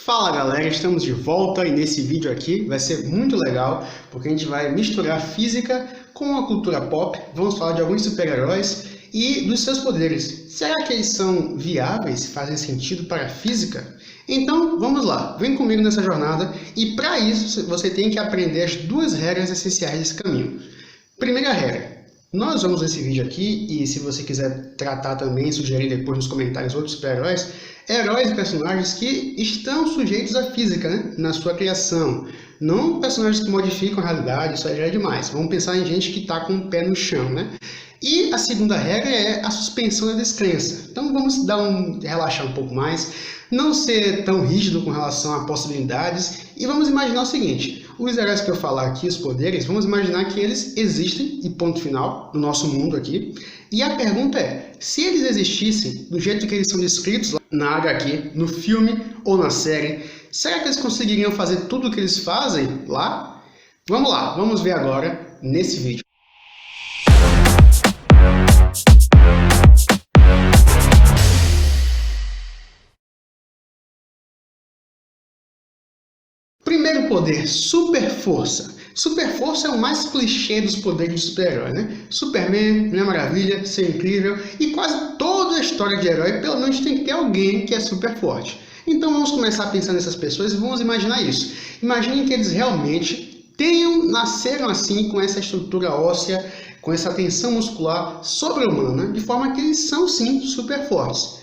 Fala galera, estamos de volta e nesse vídeo aqui vai ser muito legal porque a gente vai misturar física com a cultura pop, vamos falar de alguns super-heróis e dos seus poderes. Será que eles são viáveis, fazem sentido para a física? Então vamos lá, vem comigo nessa jornada e para isso você tem que aprender as duas regras essenciais desse caminho. Primeira regra. Nós vamos nesse vídeo aqui, e se você quiser tratar também, sugerir depois nos comentários outros super-heróis, heróis e personagens que estão sujeitos à física, né? Na sua criação. Não personagens que modificam a realidade, isso aí já é demais. Vamos pensar em gente que está com o pé no chão, né? E a segunda regra é a suspensão da descrença. Então vamos relaxar um pouco mais, não ser tão rígido com relação a possibilidades e vamos imaginar o seguinte: os heróis que eu falar aqui, os poderes, vamos imaginar que eles existem e ponto final no nosso mundo aqui. E a pergunta é, se eles existissem do jeito que eles são descritos na HQ, no filme ou na série, será que eles conseguiriam fazer tudo o que eles fazem lá? Vamos lá, vamos ver agora nesse vídeo. Primeiro poder, super força. Super força é o mais clichê dos poderes de super-herói, né? Superman, Mulher Maravilha, ser incrível, e quase toda a história de herói, pelo menos tem que ter alguém que é super forte. Então vamos começar a pensar nessas pessoas e vamos imaginar isso. Imaginem que eles realmente nasceram assim, com essa estrutura óssea, com essa tensão muscular sobre-humana, de forma que eles são sim super fortes.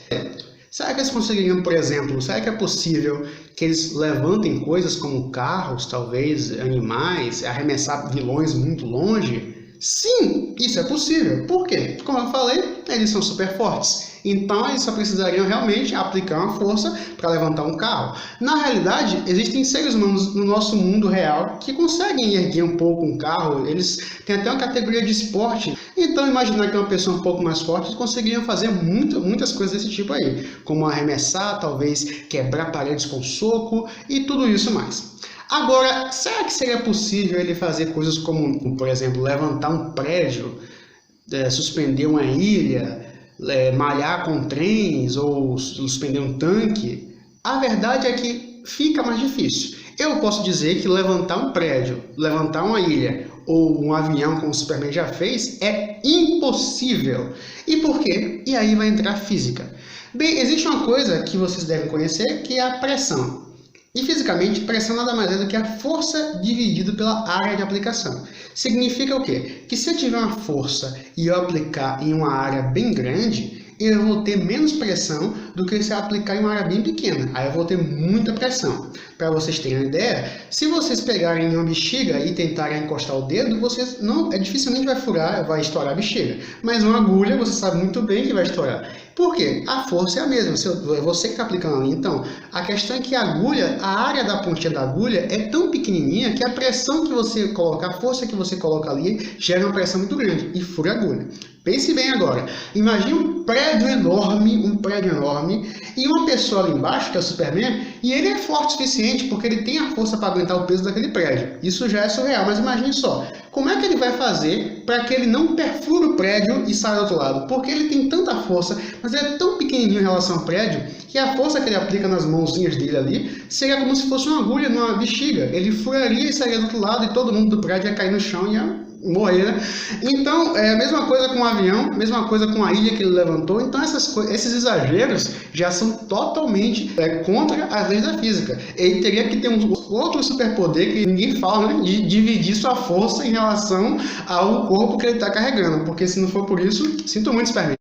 Será que eles conseguiriam, por exemplo, será que é possível que eles levantem coisas como carros, talvez animais, arremessar vilões muito longe? Sim, isso é possível. Por quê? Como eu falei, eles são super fortes. Então eles só precisariam realmente aplicar uma força para levantar um carro. Na realidade, existem seres humanos no nosso mundo real que conseguem erguer um pouco um carro. Eles têm até uma categoria de esporte. Então imaginar que uma pessoa um pouco mais forte conseguiriam fazer muitas coisas desse tipo aí. Como arremessar, talvez quebrar paredes com soco e tudo isso mais. Agora, será que seria possível ele fazer coisas como, por exemplo, levantar um prédio, suspender uma ilha, malhar com trens ou suspender um tanque? A verdade é que fica mais difícil. Eu posso dizer que levantar um prédio, levantar uma ilha ou um avião como o Superman já fez é impossível. E por quê? E aí vai entrar a física. Bem, existe uma coisa que vocês devem conhecer, que é a pressão. E fisicamente, pressão nada mais é do que a força dividida pela área de aplicação. Significa o quê? Que se eu tiver uma força e eu aplicar em uma área bem grande, eu vou ter menos pressão do que se eu aplicar em uma área bem pequena. Aí eu vou ter muita pressão. Para vocês terem uma ideia, se vocês pegarem uma bexiga e tentarem encostar o dedo, vocês dificilmente vai furar, vai estourar a bexiga. Mas uma agulha, você sabe muito bem que vai estourar. Por quê? A força é a mesma, é você que está aplicando ali. Então, a questão é que a agulha, a área da pontinha da agulha é tão pequenininha que a pressão que você coloca, a força que você coloca ali, gera uma pressão muito grande e fura a agulha. Pense bem agora, imagine um prédio enorme e uma pessoa ali embaixo, que é o Superman, e ele é forte o suficiente porque ele tem a força para aguentar o peso daquele prédio. Isso já é surreal, mas imagine só, como é que ele vai fazer para que ele não perfure o prédio e saia do outro lado? Porque ele tem tanta força, mas ele é tão pequenininho em relação ao prédio, que a força que ele aplica nas mãozinhas dele ali seria como se fosse uma agulha numa bexiga. Ele furaria e sairia do outro lado e todo mundo do prédio ia cair no chão e ia morrer, né? Então, é a mesma coisa com o avião, mesma coisa com a ilha que ele levantou. Então, esses exageros já são totalmente contra as leis da física. Ele teria que ter um outro superpoder que ninguém fala, né? De dividir sua força em relação ao corpo que ele está carregando. Porque se não for por isso, sinto muito, Superman.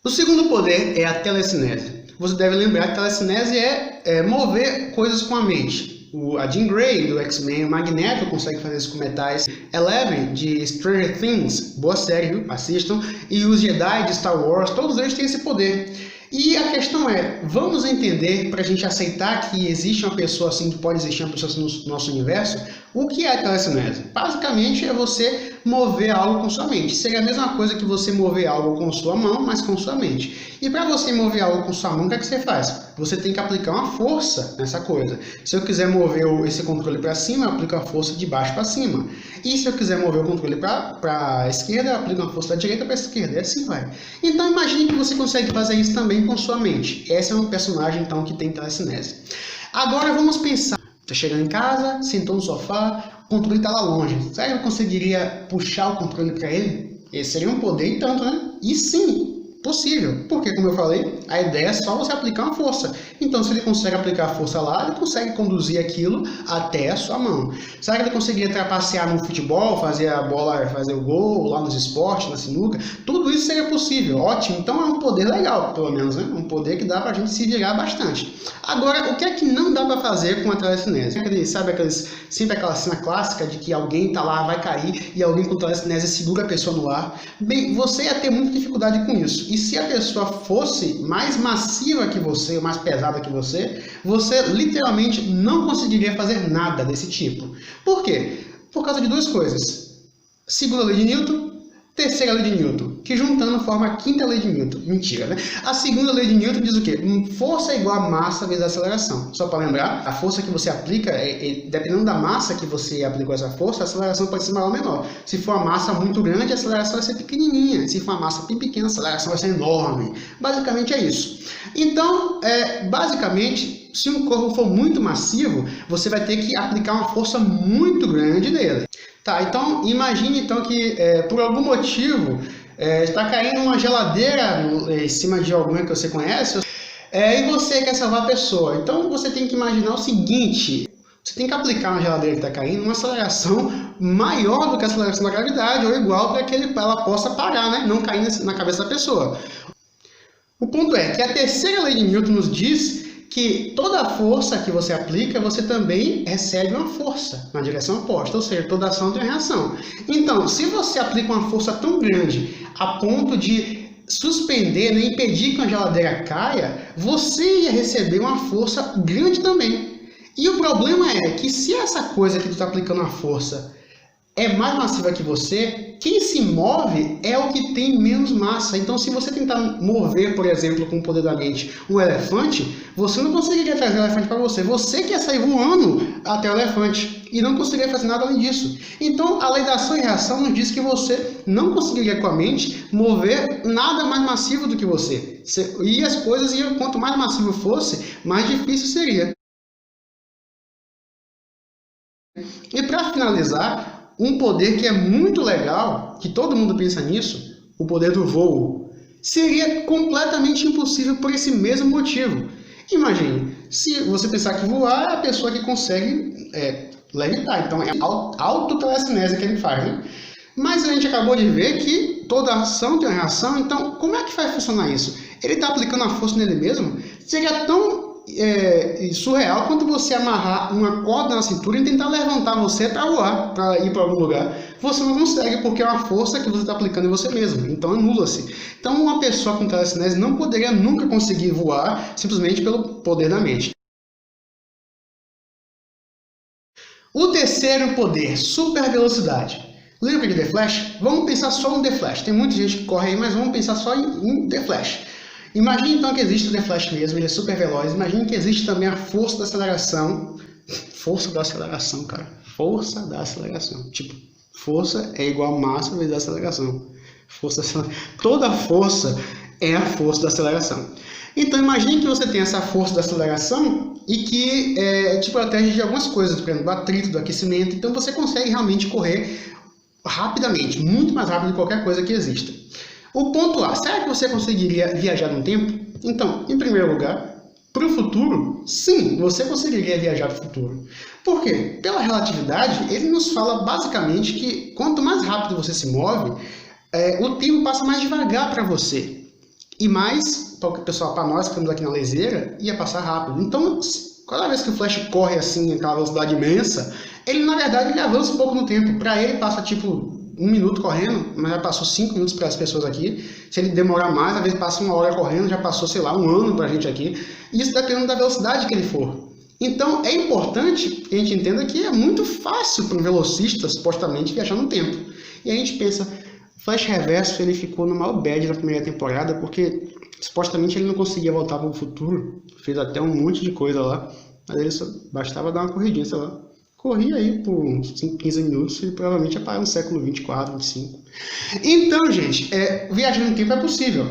O segundo poder é a telecinese. Você deve lembrar que a telecinese é mover coisas com a mente. A Jean Grey do X-Men, o Magneto consegue fazer isso com metais. Eleven de Stranger Things, boa série, viu? Assistam. E os Jedi de Star Wars, todos eles têm esse poder. E a questão é, vamos entender, para a gente aceitar que existe uma pessoa assim, que pode existir uma pessoa assim no nosso universo, o que é a telecinese? Basicamente é você mover algo com sua mente. Seria a mesma coisa que você mover algo com sua mão, mas com sua mente. E para você mover algo com sua mão, o que é que você faz? Você tem que aplicar uma força nessa coisa. Se eu quiser mover esse controle para cima, eu aplico a força de baixo para cima. E se eu quiser mover o controle para a esquerda, eu aplico uma força da direita para a esquerda. E assim vai. Então imagine que você consegue fazer isso também também com sua mente. Esse é um personagem, então, que tem telecinese. Agora vamos pensar. Está chegando em casa, sentou no sofá, o controle está lá longe. Será que ele conseguiria puxar o controle para ele? Esse seria um poder e tanto, né? E sim, possível. Porque, como eu falei, a ideia é só você aplicar uma força. Então, se ele consegue aplicar a força lá, ele consegue conduzir aquilo até a sua mão. Será que ele conseguiria trapacear no futebol, fazer a bola, fazer o gol, lá nos esportes, na sinuca? Tudo isso seria possível. Ótimo. Então, é um poder legal, pelo menos, né? Um poder que dá pra gente se virar bastante. Agora, o que é que não dá pra fazer com a telecinese? Sabe sempre aquela cena clássica de que alguém tá lá, vai cair, e alguém com telecinese segura a pessoa no ar? Bem, você ia ter muita dificuldade com isso. E se a pessoa fosse mais massiva que você, mais pesada que você literalmente não conseguiria fazer nada desse tipo. Por quê? Por causa de duas coisas. Segunda lei de Newton, terceira lei de Newton, que juntando forma a quinta lei de Newton. Mentira, né? A segunda lei de Newton diz o quê? Força é igual a massa vezes a aceleração. Só para lembrar, a força que você aplica, dependendo da massa que você aplicou essa força, a aceleração pode ser maior ou menor. Se for uma massa muito grande, a aceleração vai ser pequenininha. Se for uma massa bem pequena, a aceleração vai ser enorme. Basicamente é isso. Então, basicamente, se um corpo for muito massivo, você vai ter que aplicar uma força muito grande nele. Tá, então imagine então que por algum motivo está caindo uma geladeira em cima de alguém que você conhece e você quer salvar a pessoa. Então você tem que imaginar o seguinte: você tem que aplicar na geladeira que está caindo uma aceleração maior do que a aceleração da gravidade ou igual para que ela possa parar, né? Não cair na cabeça da pessoa. O ponto é que a terceira lei de Newton nos diz que toda força que você aplica, você também recebe uma força na direção oposta, ou seja, toda ação tem uma reação. Então, se você aplica uma força tão grande a ponto de suspender, né, impedir que a geladeira caia, você ia receber uma força grande também. E o problema é que se essa coisa que tu está aplicando a força é mais massiva que você, quem se move é o que tem menos massa. Então, se você tentar mover, por exemplo, com o poder da mente, um elefante, você não conseguiria trazer o elefante para você. Você quer sair voando até o elefante e não conseguiria fazer nada além disso. Então, a lei da ação e reação nos diz que você não conseguiria com a mente mover nada mais massivo do que você. E as coisas, quanto mais massivo fosse, mais difícil seria. E para finalizar, um poder que é muito legal, que todo mundo pensa nisso, o poder do voo, seria completamente impossível por esse mesmo motivo. Imagine, se você pensar que voar é a pessoa que consegue levitar, então é a autotelecinese que ele faz, né? Mas a gente acabou de ver que toda ação tem uma reação, então como é que vai funcionar isso? Ele está aplicando a força nele mesmo? Seria tão surreal quanto você amarrar uma corda na cintura e tentar levantar você para voar, para ir para algum lugar. Você não consegue porque é uma força que você está aplicando em você mesmo, então anula-se. Então uma pessoa com telecinese não poderia nunca conseguir voar simplesmente pelo poder da mente. O terceiro poder, super velocidade. Lembra de The Flash? Vamos pensar só no The Flash. Tem muita gente que corre aí, mas vamos pensar só em The Flash. Imagine então que existe o The Flash mesmo, ele é super veloz. Imagine que existe também a força da aceleração. Força da aceleração, cara. Força da aceleração. Tipo, força é igual a massa vezes a aceleração. Toda força é a força da aceleração. Então imagine que você tem essa força da aceleração e que te protege de algumas coisas, por exemplo, do atrito, do aquecimento. Então você consegue realmente correr rapidamente, muito mais rápido que qualquer coisa que exista. O ponto A, será que você conseguiria viajar no tempo? Então, em primeiro lugar, para o futuro, sim, você conseguiria viajar para o futuro. Por quê? Pela relatividade, ele nos fala basicamente que quanto mais rápido você se move, o tempo passa mais devagar para você. E mais, pessoal, para nós que estamos aqui na leseira, ia passar rápido. Então, cada vez que o Flash corre assim, aquela velocidade imensa, ele na verdade ele avança um pouco no tempo. Para ele passa tipo 1 minuto correndo, mas já passou 5 minutos para as pessoas aqui. Se ele demorar mais, às vezes passa 1 hora correndo, já passou, sei lá, 1 ano para a gente aqui. Isso dependendo da velocidade que ele for. Então é importante que a gente entenda que é muito fácil para um velocista, supostamente, viajar no tempo. E a gente pensa, Flash Reverso ele ficou no maior bad na primeira temporada, porque supostamente ele não conseguia voltar para o futuro. Fez até um monte de coisa lá, mas ele só bastava dar uma corridinha, sei lá. Corria aí por uns 15 minutos e provavelmente ia parar no século 24, 25. Então, gente, viajar no tempo é possível.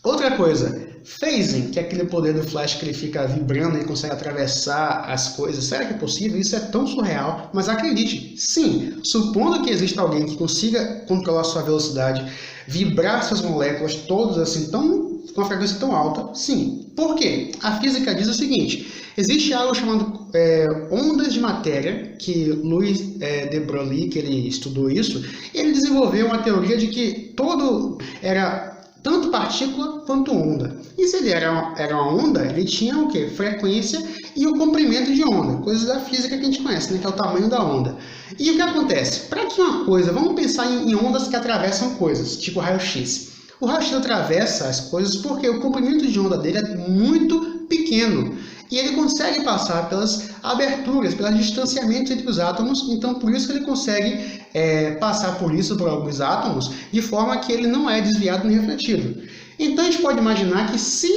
Outra coisa, Phasing, que é aquele poder do Flash que ele fica vibrando e consegue atravessar as coisas. Será que é possível? Isso é tão surreal, mas acredite, sim, supondo que exista alguém que consiga controlar sua velocidade, vibrar suas moléculas todas assim, com uma frequência tão alta, sim. Por quê? A física diz o seguinte, existe algo chamado ondas de matéria, que Louis de Broglie, que ele estudou isso, ele desenvolveu uma teoria de que todo era tanto partícula quanto onda. E se ele era uma onda, ele tinha o quê? Frequência e o comprimento de onda, coisas da física que a gente conhece, né? Que é o tamanho da onda. E o que acontece? Para que uma coisa, vamos pensar em ondas que atravessam coisas, tipo raio-x. O raio-x atravessa as coisas porque o comprimento de onda dele é muito pequeno. E ele consegue passar pelas aberturas, pelos distanciamentos entre os átomos, então por isso que ele consegue passar por alguns átomos, de forma que ele não é desviado nem refletido. Então a gente pode imaginar que se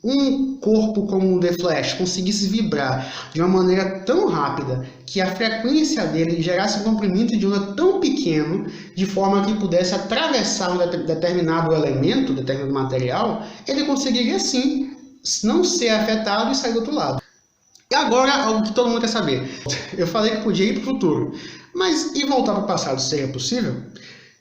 um corpo como o The Flash conseguisse vibrar de uma maneira tão rápida que a frequência dele gerasse um comprimento de onda tão pequeno, de forma que pudesse atravessar um determinado elemento, determinado material, ele conseguiria sim não ser afetado e sair do outro lado. E agora, algo que todo mundo quer saber. Eu falei que podia ir para o futuro, mas e voltar para o passado seria possível?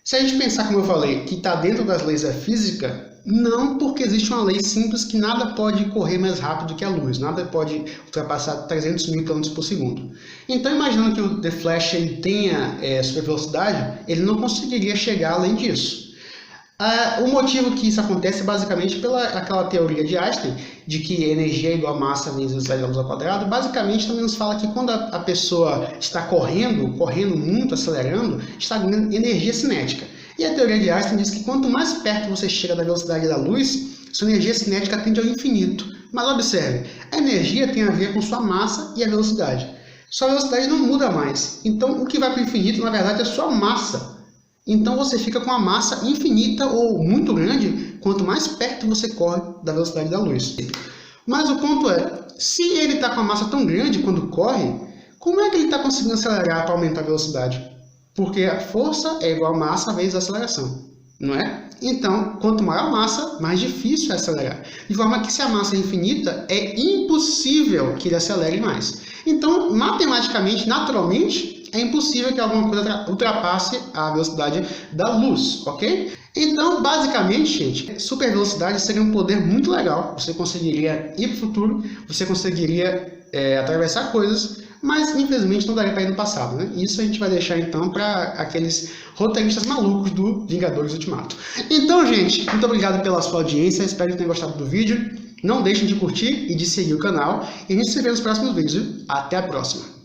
Se a gente pensar, como eu falei, que está dentro das leis da física, não, porque existe uma lei simples que nada pode correr mais rápido que a luz, nada pode ultrapassar 300 mil km por segundo. Então, imaginando que o The Flash ele tenha super velocidade, ele não conseguiria chegar além disso. O motivo que isso acontece é basicamente pela aquela teoria de Einstein, de que energia é igual a massa vezes velocidade da luz ao quadrado. Basicamente também nos fala que quando a pessoa está correndo muito, acelerando, está ganhando energia cinética. E a teoria de Einstein diz que quanto mais perto você chega da velocidade da luz, sua energia cinética tende ao infinito. Mas observe, a energia tem a ver com sua massa e a velocidade. Sua velocidade não muda mais. Então o que vai para o infinito, na verdade, é sua massa. Então você fica com a massa infinita ou muito grande quanto mais perto você corre da velocidade da luz. Mas o ponto é, se ele está com a massa tão grande quando corre, como é que ele está conseguindo acelerar para aumentar a velocidade? Porque a força é igual a massa vezes a aceleração, não é? Então, quanto maior a massa, mais difícil é acelerar. De forma que se a massa é infinita, é impossível que ele acelere mais. Então, matematicamente, naturalmente, é impossível que alguma coisa ultrapasse a velocidade da luz, ok? Então, basicamente, gente, super velocidade seria um poder muito legal. Você conseguiria ir para o futuro, você conseguiria atravessar coisas, mas infelizmente não daria para ir no passado, né? Isso a gente vai deixar então para aqueles roteiristas malucos do Vingadores Ultimato. Então, gente, muito obrigado pela sua audiência, espero que tenham gostado do vídeo. Não deixem de curtir e de seguir o canal. E a gente se vê nos próximos vídeos. Até a próxima!